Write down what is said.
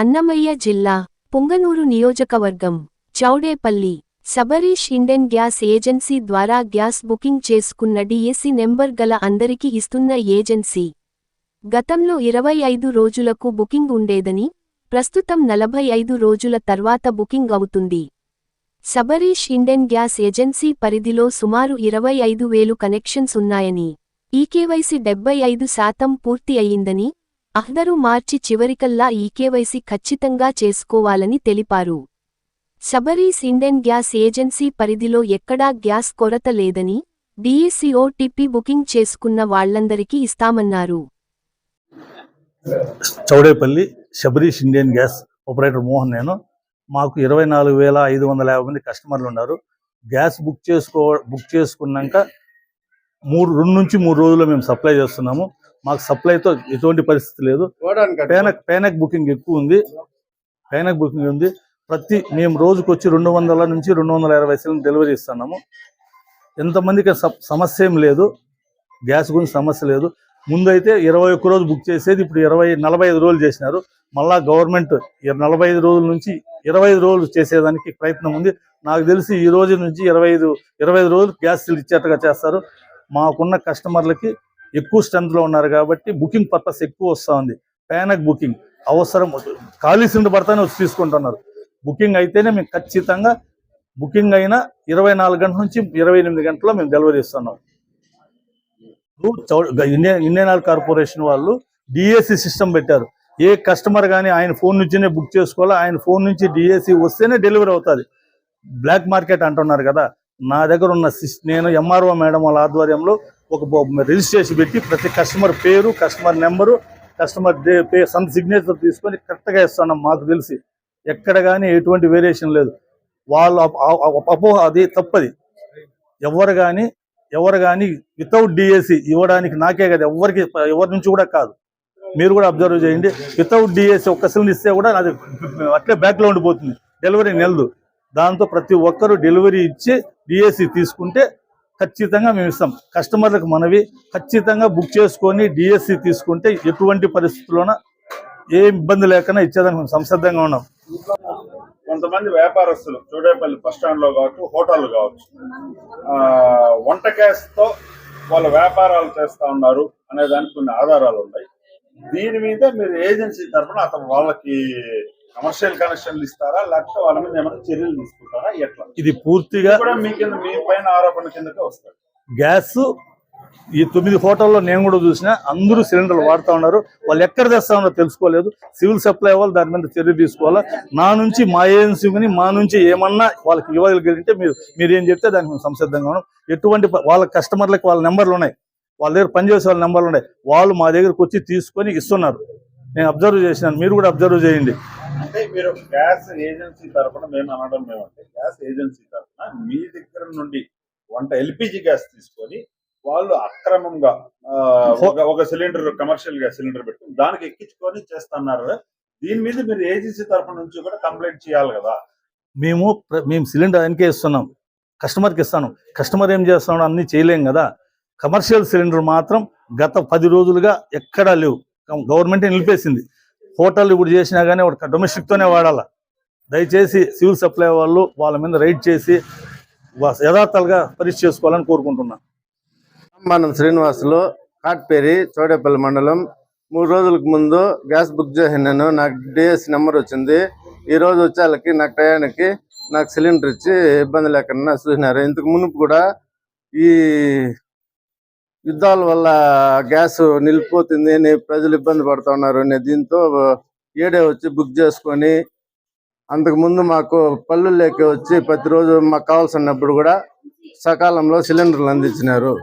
అన్నమయ్య జిల్లా పుంగనూరు నియోజకవర్గం Chowdepalli Sabareesh Indane gas agency ద్వారా గ్యాస్ బుకింగ్ చేసుకున్న డిఎస్సి నెంబర్ గల అందరికి ఇస్తున్న ఏజెన్సీ. గతంలో 25 రోజులకు బుకింగ్ ఉండేదని, ప్రస్తుతం 45 రోజుల తర్వాత బుకింగ్ అవుతుంది. సబరీష్ ఇండెన్ గ్యాస్ ఏజెన్సీ పరిధిలో సుమారు 25,000 కనెక్షన్స్ ఉన్నాయని, ఈకేవైసీ 75% పూర్తి అయ్యిందని, అహ్దరు మార్చి చివరికల్లా ఈకేవైసీ ఖచ్చితంగా చేసుకోవాలని తెలిపారు. సబరీష్ ఇండెన్ గ్యాస్ ఏజెన్సీ పరిధిలో ఎక్కడా గ్యాస్ కొరత లేదని, డిఎస్సి ఓటీపీ బుకింగ్ చేసుకున్న వాళ్లందరికీ ఇస్తామన్నారు. Chowdepalli Sabareesh Indian gas operator Mohan. మాకు 24,550 మంది కస్టమర్లు ఉన్నారు. గ్యాస్ బుక్ చేసుకున్నాక 2 నుంచి 3 రోజుల్లో మేము సప్లై చేస్తున్నాము. మాకు సప్లైతో ఎటువంటి పరిస్థితి లేదు. పేనక్ బుకింగ్ ఎక్కువ ఉంది. మేము రోజుకు వచ్చి 200 నుంచి 220 సిలిండర్ డెలివరీ ఇస్తున్నాము. ఎంతమందికి సమస్య ఏం లేదు, గ్యాస్ గురించి సమస్య లేదు. ముందు అయితే 21 రోజు బుక్ చేసేది, ఇప్పుడు 45 రోజులు చేసినారు. మళ్ళా గవర్నమెంట్ 45 రోజుల నుంచి 25 రోజులు చేసేదానికి ప్రయత్నం ఉంది. నాకు తెలిసి ఈ రోజు నుంచి 25 రోజులు గ్యాస్ ఇచ్చేట్టుగా చేస్తారు. మాకున్న కస్టమర్లకి ఎక్కువ స్ట్రెంత్లో ఉన్నారు కాబట్టి బుకింగ్ పర్పస్ ఎక్కువ వస్తూ ఉంది. పేనక్ బుకింగ్ అవసరం, ఖాళీ సిలిండర్ పడతానే వచ్చి తీసుకుంటున్నారు. బుకింగ్ అయితేనే మేము ఖచ్చితంగా బుకింగ్ అయినా 24 గంటల నుంచి 28 గంటల్లో మేము డెలివరీ ఇస్తున్నాం. ఇండియన్ ఆయిల్ కార్పొరేషన్ వాళ్ళు డిఎస్సి సిస్టమ్ పెట్టారు. ఏ కస్టమర్ కానీ ఆయన ఫోన్ నుంచినే బుక్ చేసుకోవాలా, ఆయన ఫోన్ నుంచి డిఎస్సి వస్తేనే డెలివరీ అవుతుంది. బ్లాక్ మార్కెట్ అంటున్నారు కదా, నా దగ్గర ఉన్న నేను ఎంఆర్ఓ మేడం వాళ్ళ ఆధ్వర్యంలో ఒక రిజిస్ట్రేషన్ పెట్టి ప్రతి కస్టమర్ పేరు, కస్టమర్ నెంబరు, కస్టమర్ సిగ్నేచర్ తీసుకొని కరెక్ట్గా ఇస్తున్నాం. మాకు తెలిసి ఎక్కడ కానీ ఎటువంటి వేరియేషన్ లేదు. వాళ్ళు అది తప్పది. ఎవరు కానీ వితౌట్ డిఎస్సి ఇవ్వడానికి నాకే కదా, ఎవరి నుంచి కూడా కాదు. మీరు కూడా అబ్జర్వ్ చేయండి. వితౌట్ డిఎస్సి ఒక్క సిలిండర్ ఇస్తే కూడా అది అట్లే బ్యాక్లో ఉండిపోతుంది, డెలివరీ నెలదు. దాంతో ప్రతి ఒక్కరూ డెలివరీ ఇచ్చి డిఎస్సి తీసుకుంటే ఖచ్చితంగా మేము ఇస్తాం. కస్టమర్లకు మనవి, ఖచ్చితంగా బుక్ చేసుకొని డిఎస్సి తీసుకుంటే ఎటువంటి పరిస్థితుల్లోన ఏ ఇబ్బంది లేకుండా ఇచ్చేదానికి మేము సంసిద్ధంగా ఉన్నాం. కొంతమంది వ్యాపారస్తులు చౌడేపల్లి బస్ స్టాండ్ లో కావచ్చు, హోటళ్ళు కావచ్చు, వంట గ్యాస్ తో వాళ్ళ వ్యాపారాలు చేస్తా ఉన్నారు అనే దానికి కొన్ని ఆధారాలు ఉన్నాయి. దీని మీద మీరు ఏజెన్సీ తరఫున వాళ్ళకి కమర్షియల్ కనెక్షన్లు ఇస్తారా, లేకపోతే వాళ్ళ మీద ఏమైనా చర్యలు తీసుకుంటారా, ఎట్లా? ఇది పూర్తిగా మీ పైన ఆరోపణ కిందకే వస్తారు. గ్యాస్ ఈ 9 హోటల్లో నేను కూడా చూసినా అందరూ సిలిండర్లు వాడుతూ ఉన్నారు. వాళ్ళు ఎక్కడ తెస్తా ఉన్నారో తెలుసుకోలేదు. సివిల్ సప్లై వాళ్ళు దాని మీద చర్య తీసుకోవాలా. నా నుంచి మా ఏజెన్సీ మా నుంచి ఏమన్నా వాళ్ళకి ఇవ్వగలిగితే మీరు ఏం చెప్తే దానికి మేము సంసిద్ధంగా ఉన్నాం. ఎటువంటి వాళ్ళ కస్టమర్లకు వాళ్ళ నెంబర్లు ఉన్నాయి, వాళ్ళ దగ్గర పనిచేసే వాళ్ళ నెంబర్లు ఉన్నాయి. వాళ్ళు మా దగ్గరకు వచ్చి తీసుకొని ఇస్తున్నారు. నేను అబ్జర్వ్ చేసినాను, మీరు కూడా అబ్జర్వ్ చేయండి. అంటే మీరు గ్యాస్ ఏజెన్సీ తరఫున మేము అనడం ఏమంటే, గ్యాస్ ఏజెన్సీ తరఫున మీ దగ్గర నుండి ఎల్పిజి గ్యాస్ తీసుకొని వాళ్ళు అక్రమంగా ఒక సిలిండర్, కమర్షియల్ గ్యాస్ సిలిండర్ పెట్టుకుని దానికి ఎక్కించుకొని చేస్తున్నారు. దీని మీద మీరు ఏజెన్సీ తరఫున నుంచి కూడా కంప్లైంట్ చేయాలి కదా. మేము సిలిండర్ ఆయనకే ఇస్తున్నాం, కస్టమర్కి ఇస్తాను. కస్టమర్ ఏం చేస్తున్నాడు అన్నీ చేయలేం కదా. కమర్షియల్ సిలిండర్ మాత్రం గత 10 రోజులుగా ఎక్కడా లేవు. గవర్నమెంటే నిలిపేసింది. హోటల్ ఇప్పుడు చేసినా కానీ డొమెస్టిక్తోనే వాడాల. దయచేసి సివిల్ సప్లై వాళ్ళు వాళ్ళ మీద రైడ్ చేసి యథార్థాలుగా పరీక్ష చేసుకోవాలని కోరుకుంటున్నాను. మనం శ్రీనివాసులు, కాట్పేరి, చౌడేపల్లి మండలం. 3 రోజులకు ముందు గ్యాస్ బుక్ చేసినాను. నాకు డిఎస్సి నెంబర్ వచ్చింది. ఈ రోజు వచ్చేళ్ళకి నాకు టయానికి నాకు సిలిండర్ ఇచ్చి ఇబ్బంది లేకుండా చూసినారు. ఇంతకు మునుపు కూడా ఈ యుద్ధాల వల్ల గ్యాస్ నిలిపోతుంది అని ప్రజలు ఇబ్బంది పడుతూ ఉన్నారు అనే దీంతో ఏడే వచ్చి బుక్ చేసుకొని, అంతకుముందు మాకు పల్లెల్లోకి వచ్చి ప్రతిరోజు మాకు కావాల్సినప్పుడు కూడా సకాలంలో సిలిండర్లు అందించినారు.